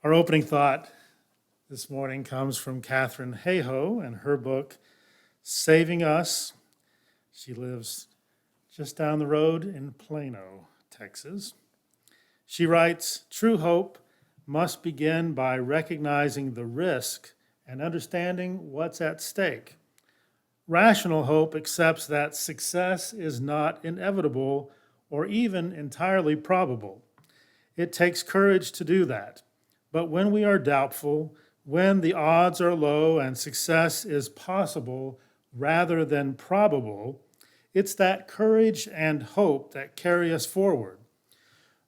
Our opening thought this morning comes from Catherine Hayhoe and her book, Saving Us. She lives just down the road in Plano, Texas. She writes, "True hope must begin by recognizing the risk and understanding what's at stake. Rational hope accepts that success is not inevitable or even entirely probable. It takes courage to do that. But when we are doubtful, when the odds are low and success is possible rather than probable, it's that courage and hope that carry us forward.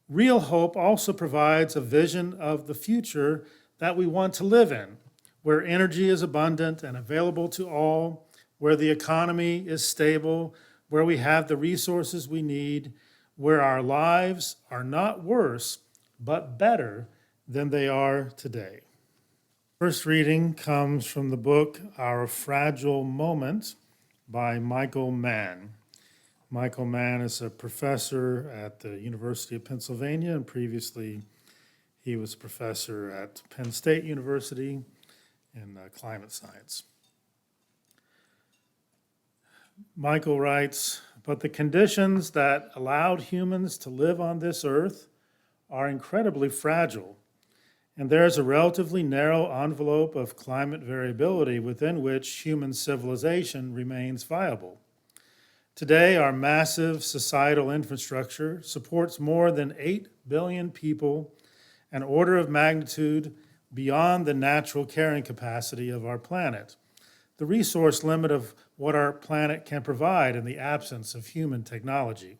Real hope also provides a vision of the future that we want to live in, where energy is abundant and available to all, where the economy is stable, where we have the resources we need, where our lives are not worse, but better than they are today." First reading comes from the book Our Fragile Moment by Michael Mann. Michael Mann is a professor at the University of Pennsylvania, and previously he was a professor at Penn State University in climate science. Michael writes, "But the conditions that allowed humans to live on this earth are incredibly fragile, and there is a relatively narrow envelope of climate variability within which human civilization remains viable. Today, our massive societal infrastructure supports more than 8 billion people, an order of magnitude beyond the natural carrying capacity of our planet, the resource limit of what our planet can provide in the absence of human technology.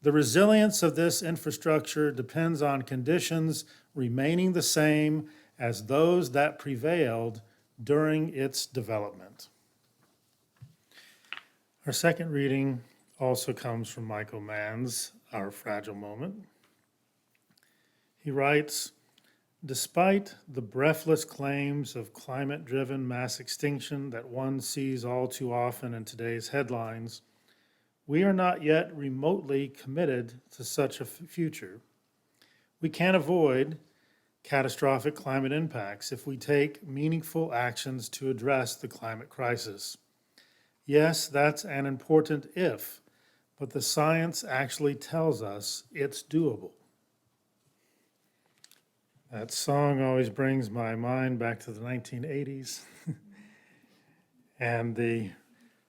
The resilience of this infrastructure depends on conditions remaining the same as those that prevailed during its development." Our second reading also comes from Michael Mann's Our Fragile Moment. He writes, "Despite the breathless claims of climate-driven mass extinction that one sees all too often in today's headlines, we are not yet remotely committed to such a future. We can't avoid catastrophic climate impacts if we take meaningful actions to address the climate crisis. Yes, that's an important if, but the science actually tells us it's doable." That song always brings my mind back to the 1980s. And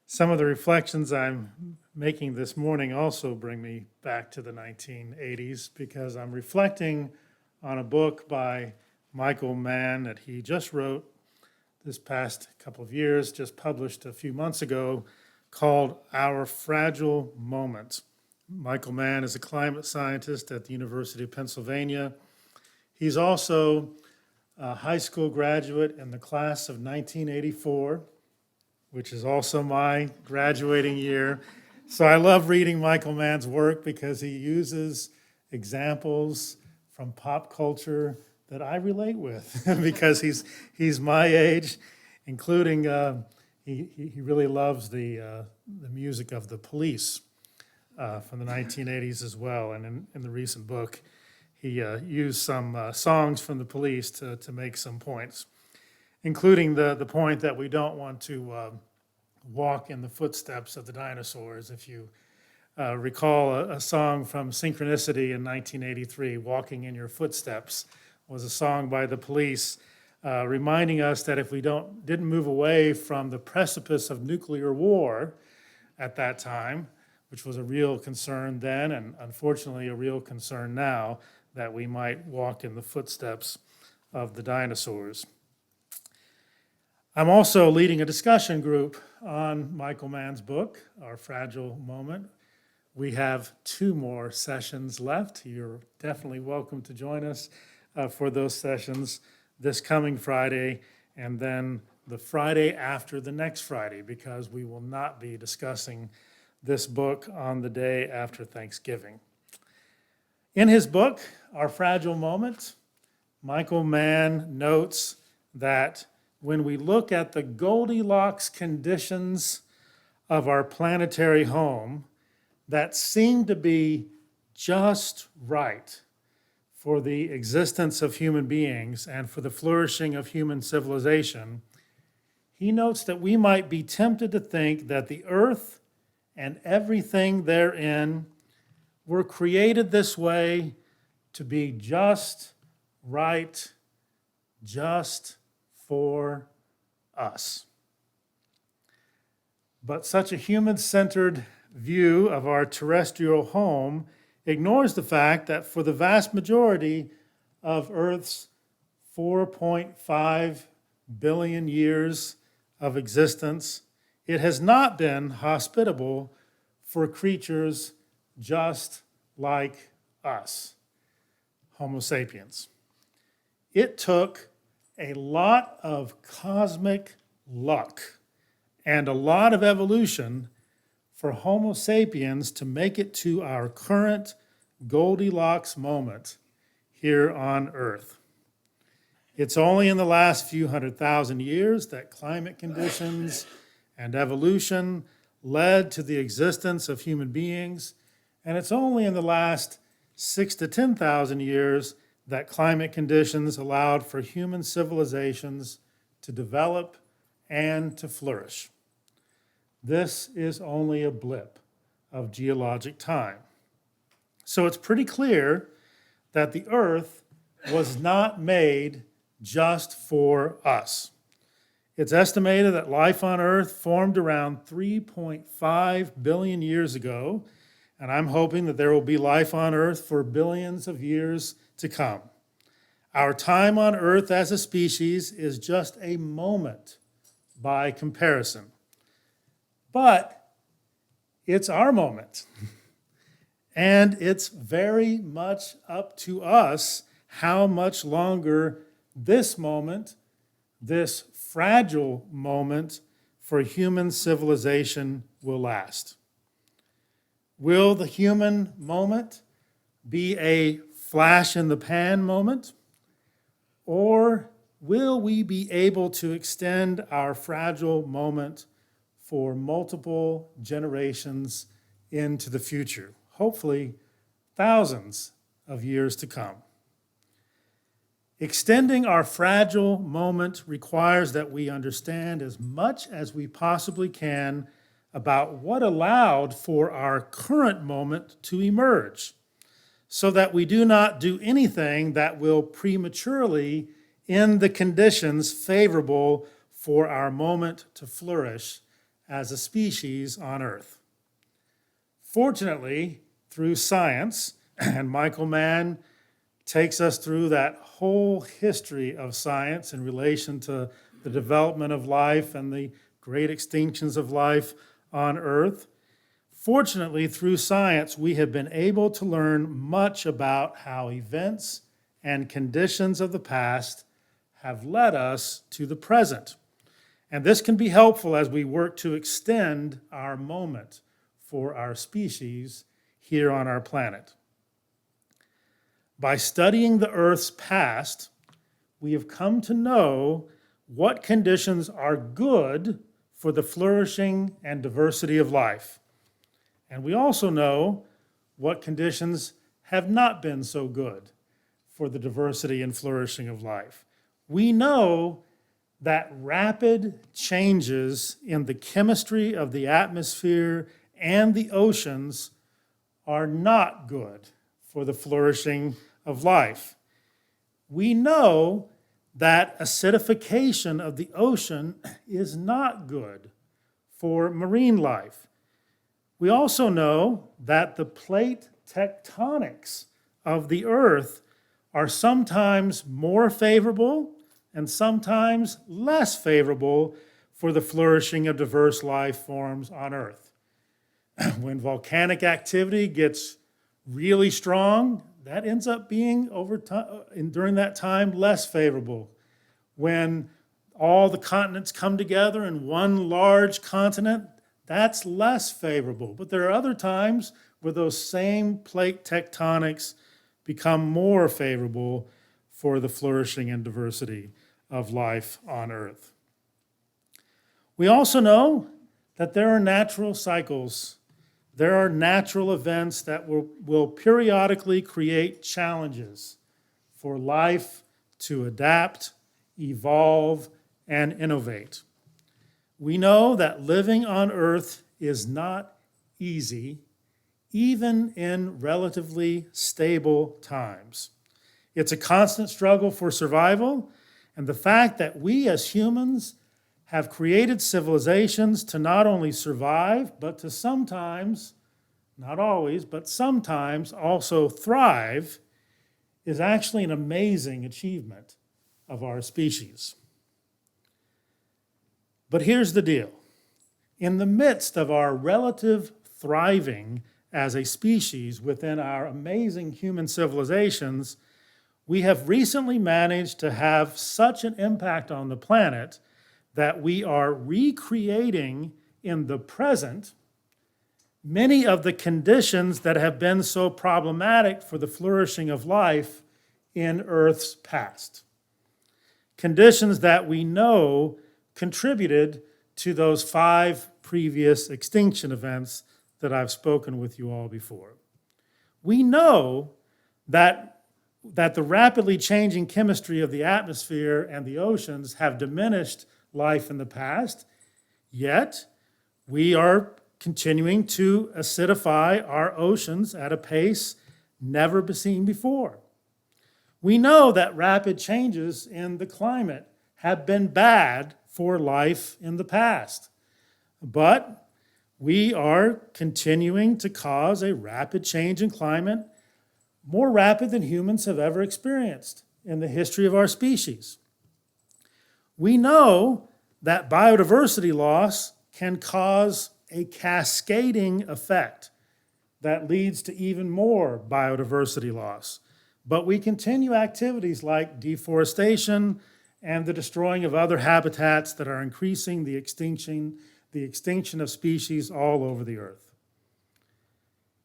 some of the reflections I'm making this morning also bring me back to the 1980s because I'm reflecting on a book by Michael Mann that he just wrote this past couple of years, just published a few months ago, called Our Fragile Moment. Michael Mann is a climate scientist at the University of Pennsylvania. He's also a high school graduate in the class of 1984, which is also my graduating year. So I love reading Michael Mann's work because he uses examples from pop culture that I relate with because he's my age, including he really loves the music of the Police from the 1980s as well. And in the recent book, he used some songs from the Police to make some points, including the point that we don't want to walk in the footsteps of the dinosaurs. If you recall a song from Synchronicity in 1983, "Walking in Your Footsteps," was a song by the Police reminding us that if we didn't move away from the precipice of nuclear war at that time, which was a real concern then and unfortunately a real concern now, that we might walk in the footsteps of the dinosaurs. I'm also leading a discussion group on Michael Mann's book, Our Fragile Moment. We have 2 more sessions left. You're definitely welcome to join us for those sessions this coming Friday and then the Friday after the next Friday, because we will not be discussing this book on the day after Thanksgiving. In his book, Our Fragile Moment, Michael Mann notes that when we look at the Goldilocks conditions of our planetary home that seem to be just right for the existence of human beings and for the flourishing of human civilization, he notes that we might be tempted to think that the earth and everything therein were created this way to be just, right, just for us. But such a human-centered view of our terrestrial home ignores the fact that for the vast majority of Earth's 4.5 billion years of existence, it has not been hospitable for creatures just like us, Homo sapiens. It took a lot of cosmic luck and a lot of evolution for Homo sapiens to make it to our current Goldilocks moment here on Earth. It's only in the last few 100,000 years that climate conditions and evolution led to the existence of human beings, and it's only in the last 6,000 to 10,000 years that climate conditions allowed for human civilizations to develop and to flourish. This is only a blip of geologic time. So it's pretty clear that the Earth was not made just for us. It's estimated that life on Earth formed around 3.5 billion years ago, and I'm hoping that there will be life on Earth for billions of years to come. Our time on Earth as a species is just a moment by comparison. But it's our moment. And it's very much up to us how much longer this moment, this fragile moment for human civilization will last. Will the human moment be a flash in the pan moment? Or will we be able to extend our fragile moment for multiple generations into the future? Hopefully, thousands of years to come. Extending our fragile moment requires that we understand as much as we possibly can about what allowed for our current moment to emerge, so that we do not do anything that will prematurely end the conditions favorable for our moment to flourish as a species on Earth. Fortunately, through science, and Michael Mann takes us through that whole history of science in relation to the development of life and the great extinctions of life on Earth. Fortunately, through science, we have been able to learn much about how events and conditions of the past have led us to the present. And this can be helpful as we work to extend our moment for our species here on our planet. By studying the Earth's past, we have come to know what conditions are good for the flourishing and diversity of life. And we also know what conditions have not been so good for the diversity and flourishing of life. We know that rapid changes in the chemistry of the atmosphere and the oceans are not good for the flourishing of life. We know that acidification of the ocean is not good for marine life. We also know that the plate tectonics of the Earth are sometimes more favorable and sometimes less favorable for the flourishing of diverse life forms on Earth. When volcanic activity gets really strong, that ends up being over time, during that time, less favorable. When all the continents come together in one large continent, that's less favorable. But there are other times where those same plate tectonics become more favorable for the flourishing and diversity of life on Earth. We also know that there are natural cycles. There are natural events that will periodically create challenges for life to adapt, evolve, and innovate. We know that living on Earth is not easy, even in relatively stable times. It's a constant struggle for survival, and the fact that we as humans have created civilizations to not only survive, but to sometimes, not always, but sometimes also thrive, is actually an amazing achievement of our species. But here's the deal. In the midst of our relative thriving as a species within our amazing human civilizations, we have recently managed to have such an impact on the planet that we are recreating in the present many of the conditions that have been so problematic for the flourishing of life in Earth's past. Conditions that we know contributed to those 5 previous extinction events that I've spoken with you all before. We know that the rapidly changing chemistry of the atmosphere and the oceans have diminished life in the past, yet we are continuing to acidify our oceans at a pace never seen before. We know that rapid changes in the climate have been bad for life in the past, but we are continuing to cause a rapid change in climate, more rapid than humans have ever experienced in the history of our species. We know that biodiversity loss can cause a cascading effect that leads to even more biodiversity loss. But we continue activities like deforestation and the destroying of other habitats that are increasing the extinction of species all over the earth.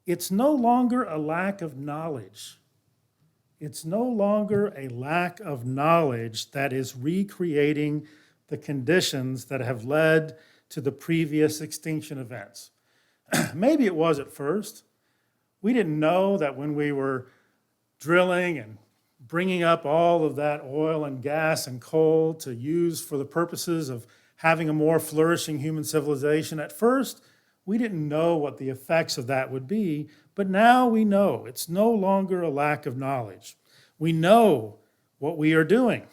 It's no longer a lack of knowledge. It's no longer a lack of knowledge that is recreating the conditions that have led to the previous extinction events. Maybe it was at first. We didn't know that when we were drilling and bringing up all of that oil and gas and coal to use for the purposes of having a more flourishing human civilization. At first, we didn't know what the effects of that would be, but now we know. It's no longer a lack of knowledge. We know what we are doing.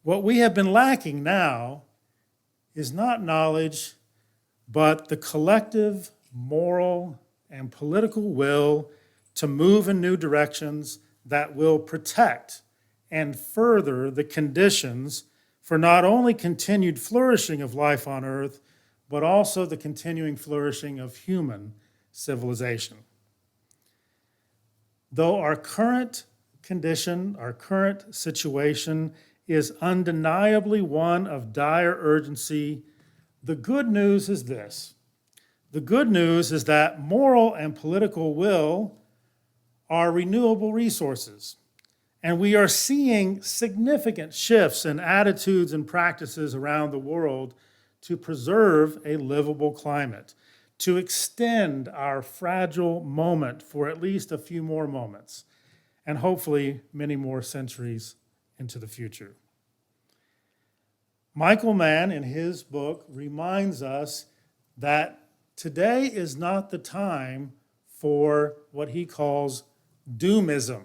What we have been lacking now is not knowledge, but the collective moral and political will to move in new directions that will protect and further the conditions for not only continued flourishing of life on Earth, but also the continuing flourishing of human civilization. Though our current condition, our current situation is undeniably one of dire urgency, the good news is this. The good news is that moral and political will are renewable resources, and we are seeing significant shifts in attitudes and practices around the world to preserve a livable climate, to extend our fragile moment for at least a few more moments, and hopefully many more centuries into the future. Michael Mann, in his book, reminds us that today is not the time for what he calls doomism.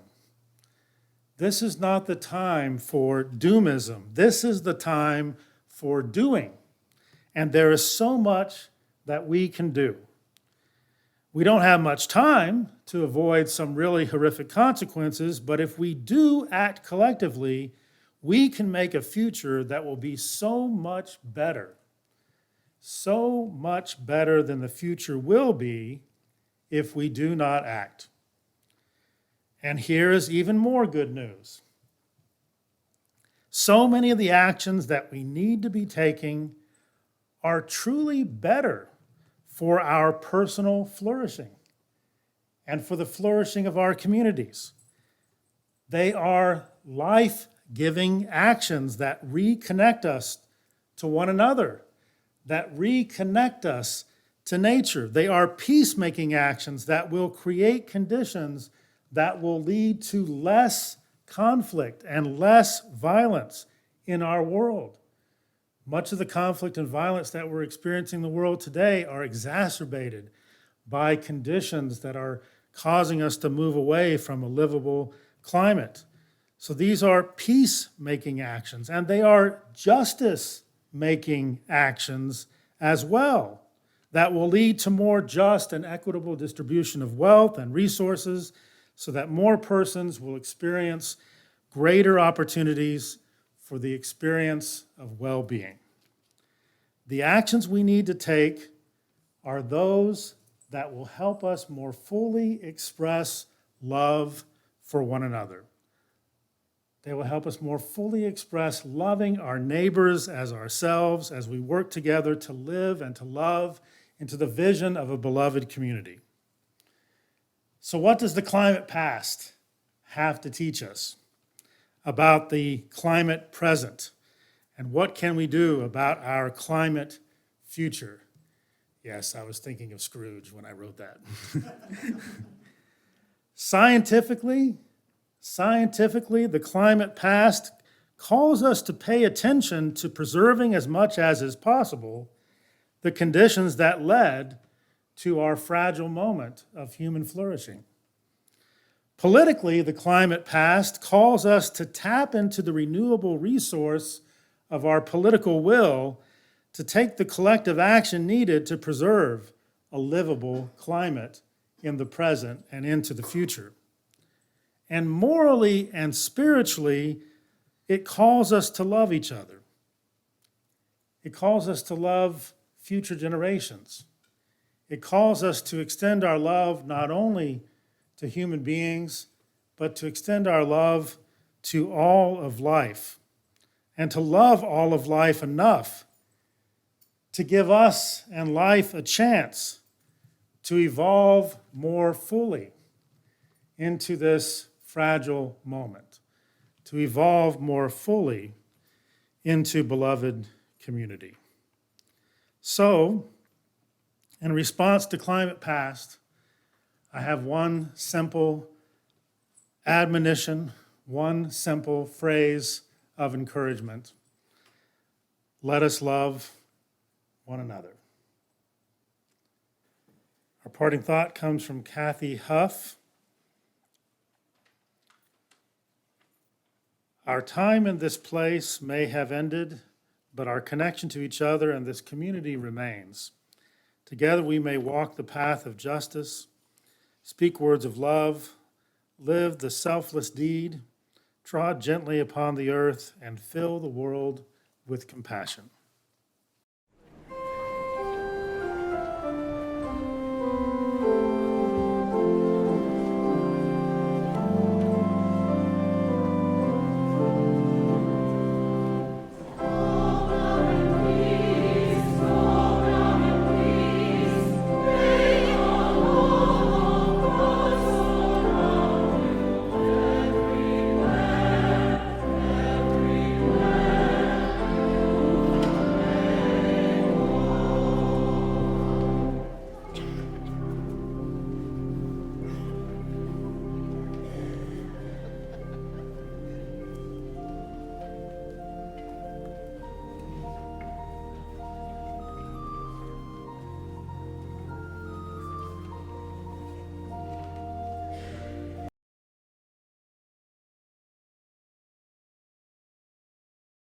This is not the time for doomism. This is the time for doing. And there is so much that we can do. We don't have much time to avoid some really horrific consequences, but if we do act collectively, we can make a future that will be so much better than the future will be if we do not act. And here is even more good news. So many of the actions that we need to be taking are truly better for our personal flourishing and for the flourishing of our communities. They are life-giving actions that reconnect us to one another, that reconnect us to nature. They are peacemaking actions that will create conditions that will lead to less conflict and less violence in our world. Much of the conflict and violence that we're experiencing in the world today are exacerbated by conditions that are causing us to move away from a livable climate. So these are peace-making actions, and they are justice-making actions as well that will lead to more just and equitable distribution of wealth and resources so that more persons will experience greater opportunities for the experience of well-being. The actions we need to take are those that will help us more fully express love for one another. They will help us more fully express loving our neighbors as ourselves as we work together to live and to love into the vision of a beloved community. So what does the climate past have to teach us about the climate present? And what can we do about our climate future? Yes, I was thinking of Scrooge when I wrote that. Scientifically, the climate past calls us to pay attention to preserving as much as is possible the conditions that led to our fragile moment of human flourishing. Politically, the climate past calls us to tap into the renewable resource of our political will to take the collective action needed to preserve a livable climate in the present and into the future. And morally and spiritually, it calls us to love each other. It calls us to love future generations. It calls us to extend our love not only to human beings, but to extend our love to all of life, and to love all of life enough to give us and life a chance to evolve more fully into this fragile moment, to evolve more fully into beloved community. So, in response to climate past, I have one simple admonition, one simple phrase of encouragement. Let us love one another. Our parting thought comes from Kathy Huff. Our time in this place may have ended, but our connection to each other and this community remains. Together we may walk the path of justice, speak words of love, live the selfless deed, trod gently upon the earth, and fill the world with compassion.